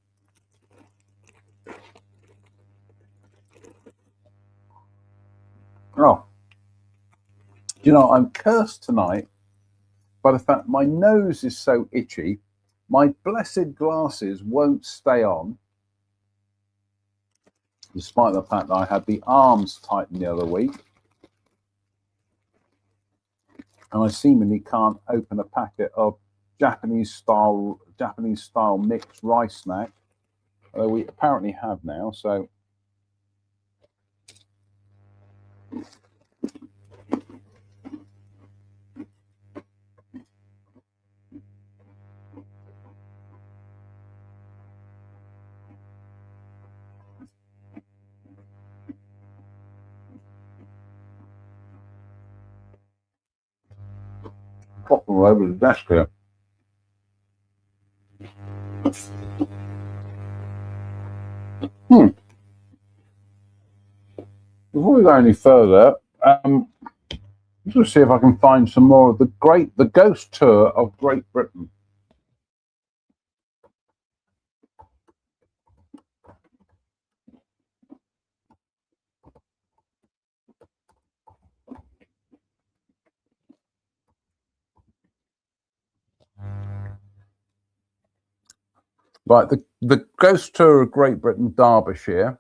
Oh, you know, I'm cursed tonight by the fact my nose is so itchy, my blessed glasses won't stay on, despite the fact that I had the arms tightened the other week. And I seemingly can't open a packet of Japanese style mixed rice snack, although we apparently have now, so pop them all over the desk here. Before we go any further, I'm just going to see if I can find some more of the ghost tour of Great Britain. Right, the ghost tour of Great Britain, Derbyshire.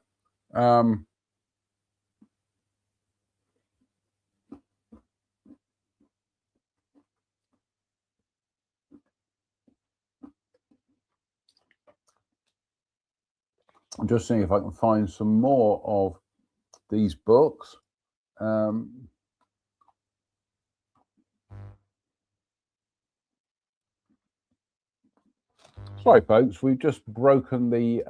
I'm just seeing if I can find some more of these books. Sorry, folks, we've just broken the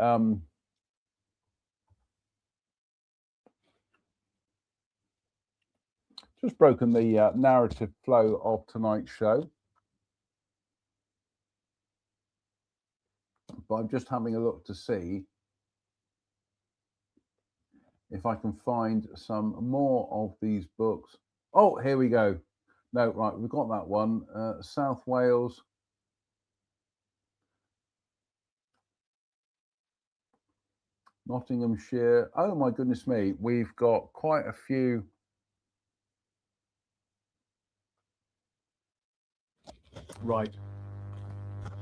narrative flow of tonight's show. But I'm just having a look to see if I can find some more of these books. Oh, here we go. No, right, we've got that one. South Wales. Nottinghamshire. Oh my goodness me, we've got quite a few. Right.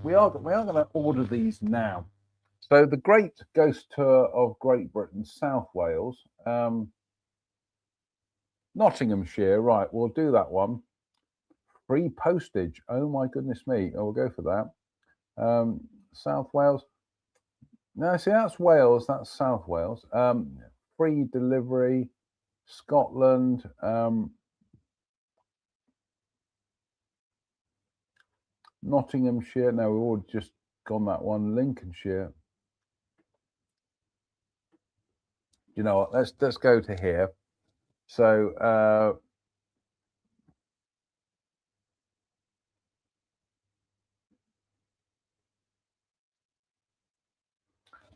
We are going to order these now. So the Great Ghost Tour of Great Britain, South Wales, Nottinghamshire. Right, we'll do that one. Free postage. Oh my goodness me. Oh, we'll go for that. South Wales. No, see, that's Wales. That's South Wales. Free delivery. Scotland. Nottinghamshire. No, we've already just gone that one. Lincolnshire. You know what? Let's go to here. So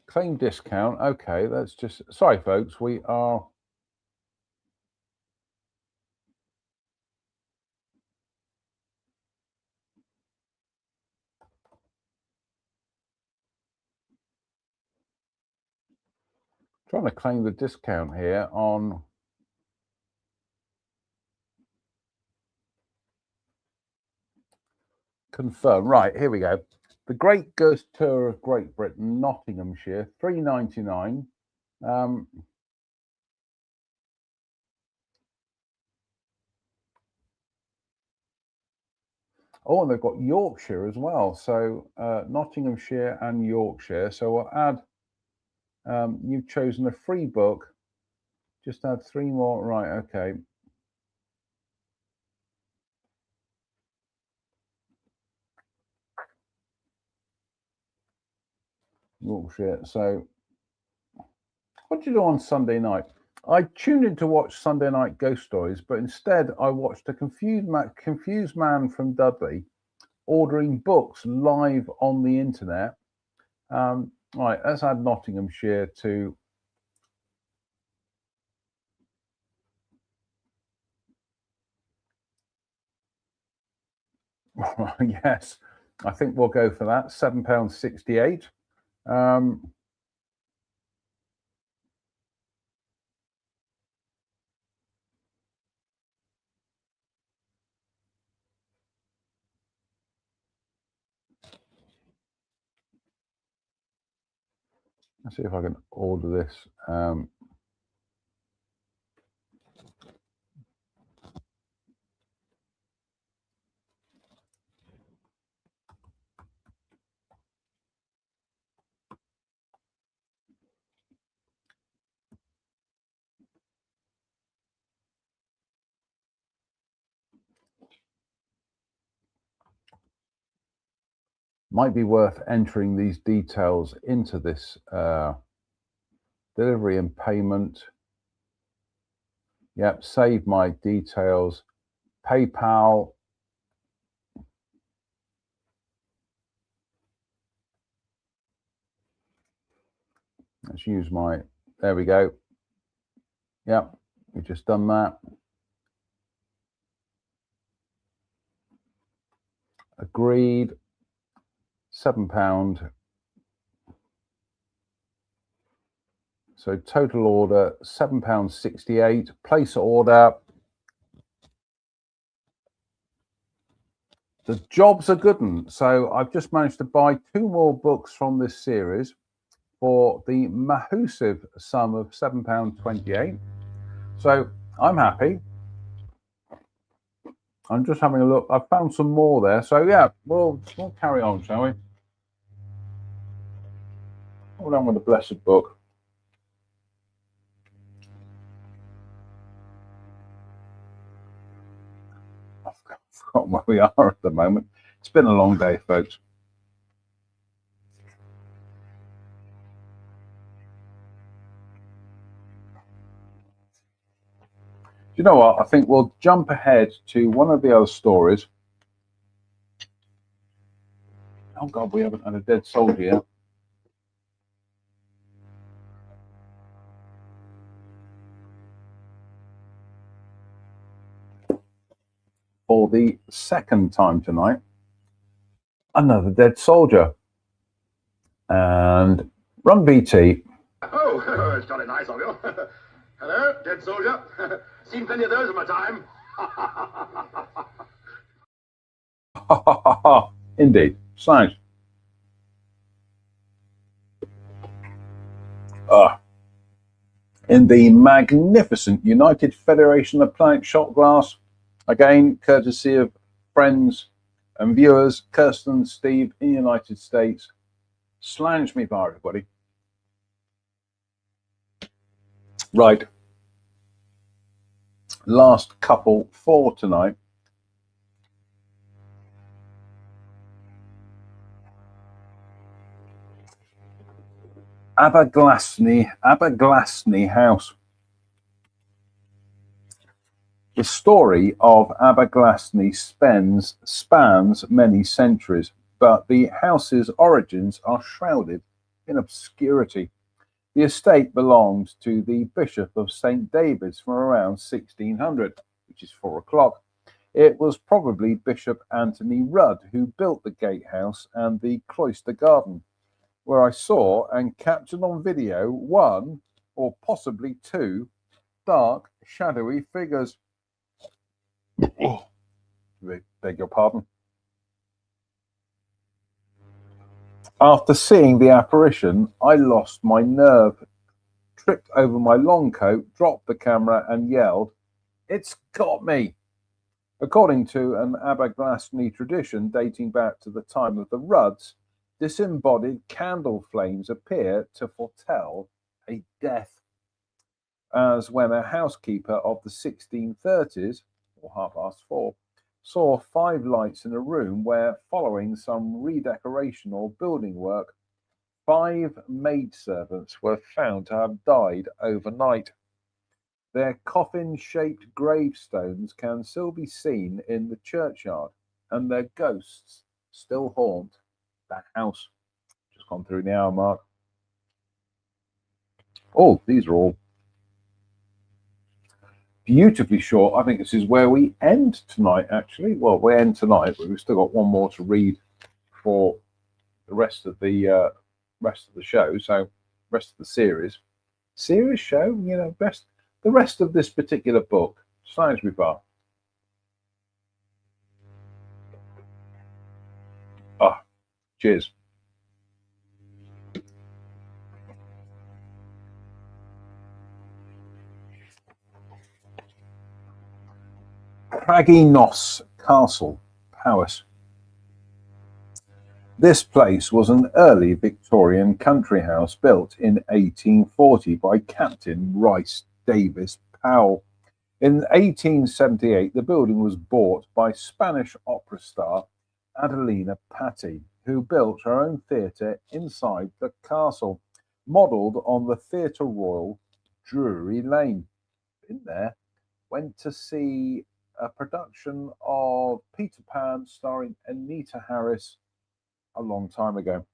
claim discount. Okay, that's just sorry, folks. We are trying to claim the discount here on confirm. Right, here we go. The Great Ghost Tour of Great Britain, Nottinghamshire, £3.99. Oh, and they've got Yorkshire as well. So Nottinghamshire and Yorkshire. So we'll add. You've chosen a free book. Just add 3 more. Right. Okay. Yorkshire. So what do you do on Sunday night? I tuned in to watch Sunday Night Ghost Stories, but instead I watched a confused man from Dudley ordering books live on the internet. Right, let's add Nottinghamshire to. Yes, I think we'll go for that. £7.68. Let's see if I can order this. Might be worth entering these details into this delivery and payment. Yep, save my details. PayPal. Let's use my, there we go. Yep, we've just done that. Agreed. £7. So total order £7.68. Place order. The job's a good one. So I've just managed to buy 2 more books from this series for the massive sum of £7.28. So I'm happy. I'm just having a look. I've found some more there. So yeah, we'll carry on, shall we? Hold on with the blessed book. forgotten where we are at the moment. It's been a long day, folks. You know what? I think we'll jump ahead to one of the other stories. Oh God, we haven't had a dead soldier yet. For the second time tonight, another dead soldier. And Run BT. Oh, it's jolly nice of you. Hello, dead soldier. Seen plenty of those in my time. Indeed. Science. In the magnificent United Federation of Planet Shot Glass, again, courtesy of friends and viewers, Kirsten, Steve in the United States. Slange me bar, everybody. Right. Last couple for tonight. Aberglasney House. The story of Aberglasney spans many centuries, but the house's origins are shrouded in obscurity. The estate belonged to the Bishop of St. David's from around 1600, which is 4 o'clock. It was probably Bishop Anthony Rudd who built the gatehouse and the cloister garden, where I saw and captured on video one, or possibly two, dark, shadowy figures. Oh, beg your pardon. After seeing the apparition, I lost my nerve, tripped over my long coat, dropped the camera and yelled, "It's got me!" According to an Aberglasney tradition dating back to the time of the Rudds, disembodied candle flames appear to foretell a death, as when a housekeeper of the 1630s, or 4:30, saw 5 lights in a room where, following some redecoration or building work, 5 maidservants were found to have died overnight. Their coffin-shaped gravestones can still be seen in the churchyard, and their ghosts still haunt that house. Just gone through the hour mark. Oh, these are all beautifully short. I think this is where we end tonight, actually. Well, we end tonight, but we've still got one more to read for the rest of the show. So, rest of the series show. You know, the rest of this particular book. Salisbury Bar. Ah, cheers. Craggy-Noss Castle, Powys. This place was an early Victorian country house built in 1840 by Captain Rice Davis Powell. In 1878, the building was bought by Spanish opera star Adelina Patti, who built her own theatre inside the castle, modelled on the Theatre Royal, Drury Lane. Been there. Went to see a production of Peter Pan starring Anita Harris a long time ago.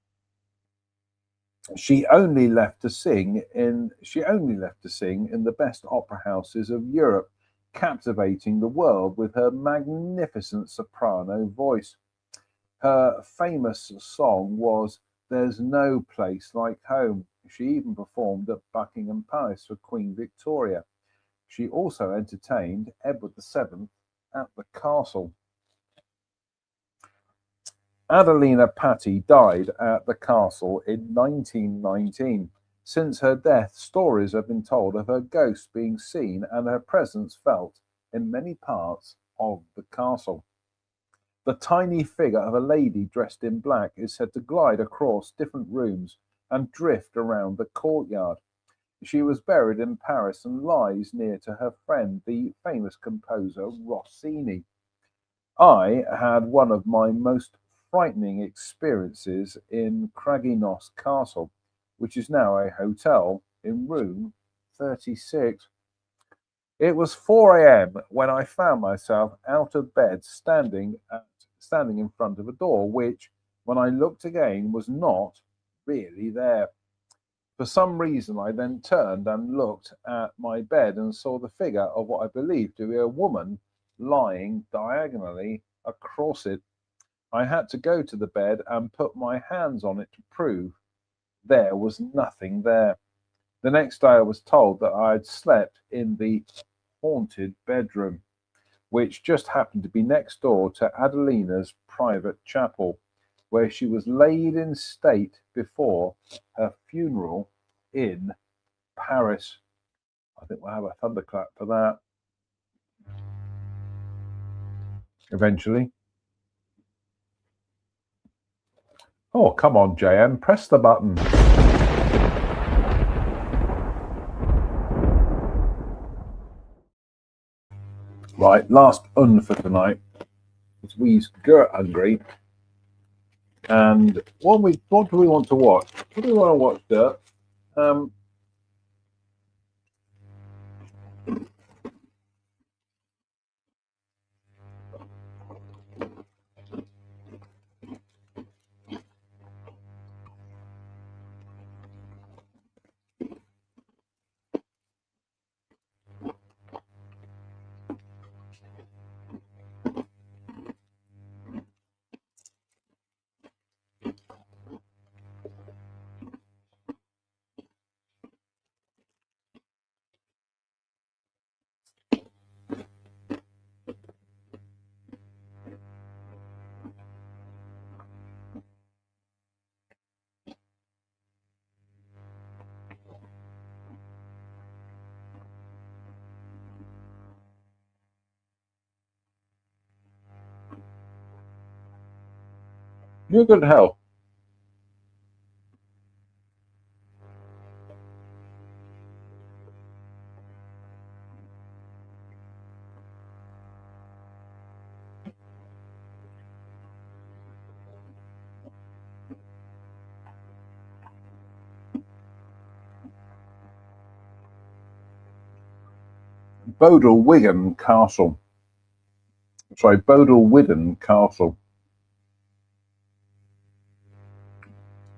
She only left to sing in the best opera houses of Europe, captivating the world with her magnificent soprano voice. Her famous song was "There's No Place Like Home." She even performed at Buckingham Palace for Queen Victoria. She also entertained Edward VII at the castle. Adelina Patti died at the castle in 1919. Since her death, stories have been told of her ghost being seen and her presence felt in many parts of the castle. The tiny figure of a lady dressed in black is said to glide across different rooms and drift around the courtyard. She was buried in Paris and lies near to her friend, the famous composer Rossini. I had one of my most frightening experiences in Craggynos Castle, which is now a hotel, in room 36. It was 4 a.m. when I found myself out of bed standing in front of a door, which, when I looked again, was not really there. For some reason, I then turned and looked at my bed and saw the figure of what I believed to be a woman lying diagonally across it. I had to go to the bed and put my hands on it to prove there was nothing there. The next day, I was told that I had slept in the haunted bedroom, which just happened to be next door to Adelina's private chapel, where she was laid in state before her funeral in Paris. I think we'll have a thunderclap for that eventually. Oh, come on, JM, press the button. Right, last for tonight. Because we's girt hungry. And what do we want to watch? What do we want to watch, Dirt? You're good health. Bodle Wigan Castle. Sorry, Bodle Widden Castle.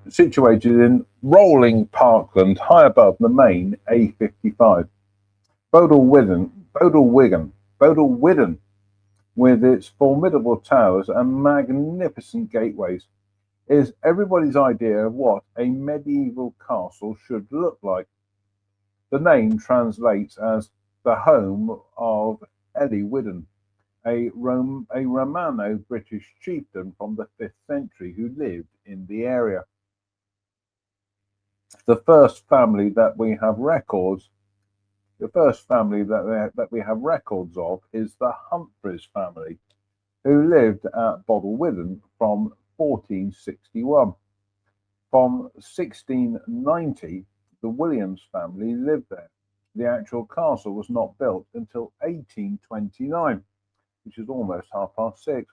Situated in rolling parkland high above the main A55. Bodle Widden, with its formidable towers and magnificent gateways, is everybody's idea of what a medieval castle should look like. The name translates as the home of Eli Widden, a Romano-British chieftain from the 5th century who lived in the area. The first family that we have records of is the Humphreys family, who lived at Bodle Widden from 1461. From 1690, the Williams family lived there. The actual castle was not built until 1829, which is almost 6:30.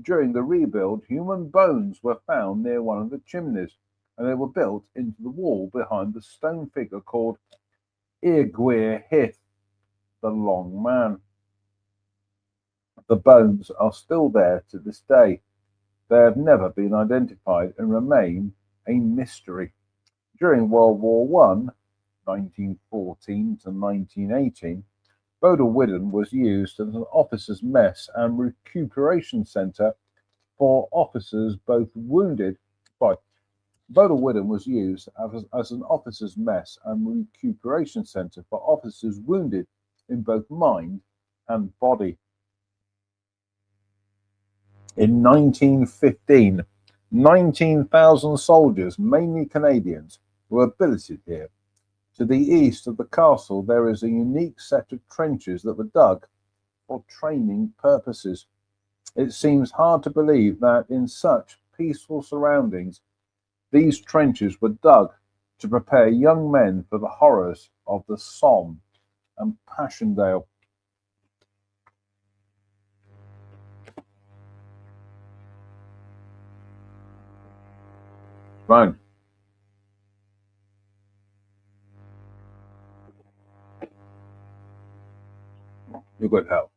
During the rebuild, human bones were found near one of the chimneys, and they were built into the wall behind the stone figure called Irgwyr Hith, the Long Man. The bones are still there to this day. They have never been identified and remain a mystery. During World War I, 1914 to 1918, Bodle Widden was used as an officers' mess and recuperation centre for officers both wounded. Bodle Widden was used as an officers' mess and recuperation centre for officers wounded in both mind and body. In 1915, 19,000 soldiers, mainly Canadians, were billeted here. To the east of the castle, there is a unique set of trenches that were dug for training purposes. It seems hard to believe that in such peaceful surroundings, these trenches were dug to prepare young men for the horrors of the Somme and Passchendaele. Fine. You're good help.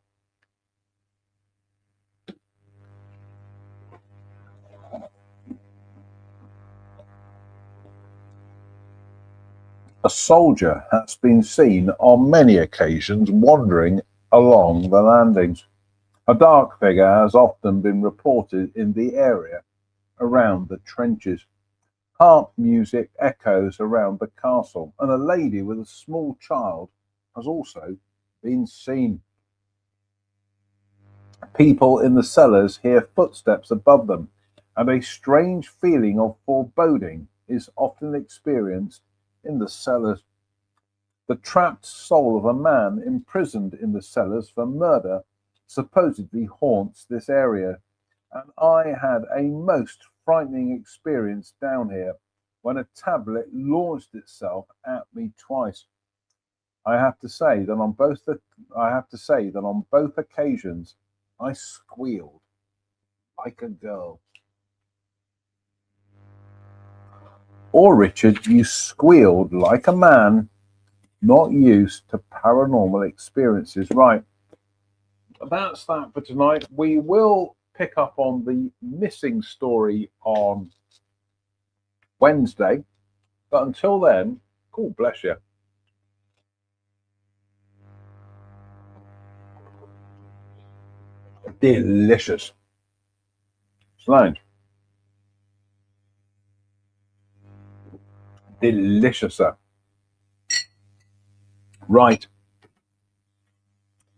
A soldier has been seen on many occasions wandering along the landings. A dark figure has often been reported in the area around the trenches. Harp music echoes around the castle, and a lady with a small child has also been seen. People in the cellars hear footsteps above them, and a strange feeling of foreboding is often experienced in the cellars. The trapped soul of a man imprisoned in the cellars for murder supposedly haunts this area, and I had a most frightening experience down here when a tablet launched itself at me twice. I have to say that on both occasions I squealed like a girl. Or, Richard, you squealed like a man not used to paranormal experiences. Right. That's that for tonight. We will pick up on the missing story on Wednesday. But until then, God bless you. Delicious. Sloan. Delicious, sir. Right.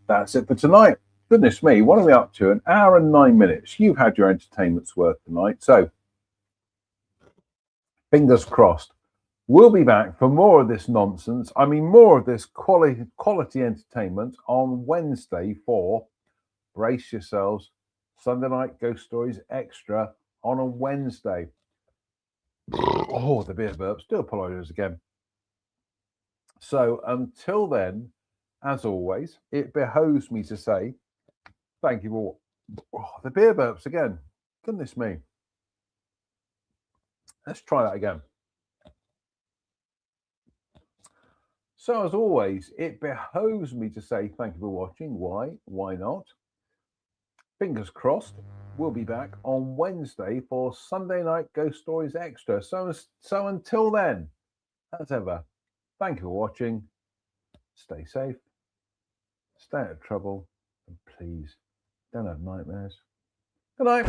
That's it for tonight. Goodness me, what are we up to? An hour and 9 minutes. You've had your entertainment's worth tonight. So, fingers crossed. We'll be back for more of this nonsense. I mean, more of this quality entertainment on Wednesday for, brace yourselves, Sunday Night Ghost Stories Extra on a Wednesday. Oh, the beer burps. Do apologise again. So until then, as always, it behoves me to say thank you all. Oh, the beer burps again. Goodness me. Let's try that again. So as always, it behoves me to say thank you for watching. Why? Why not? Fingers crossed. We'll be back on Wednesday for Sunday Night Ghost Stories Extra. So until then, as ever, thank you for watching. Stay safe. Stay out of trouble. And please don't have nightmares. Good night.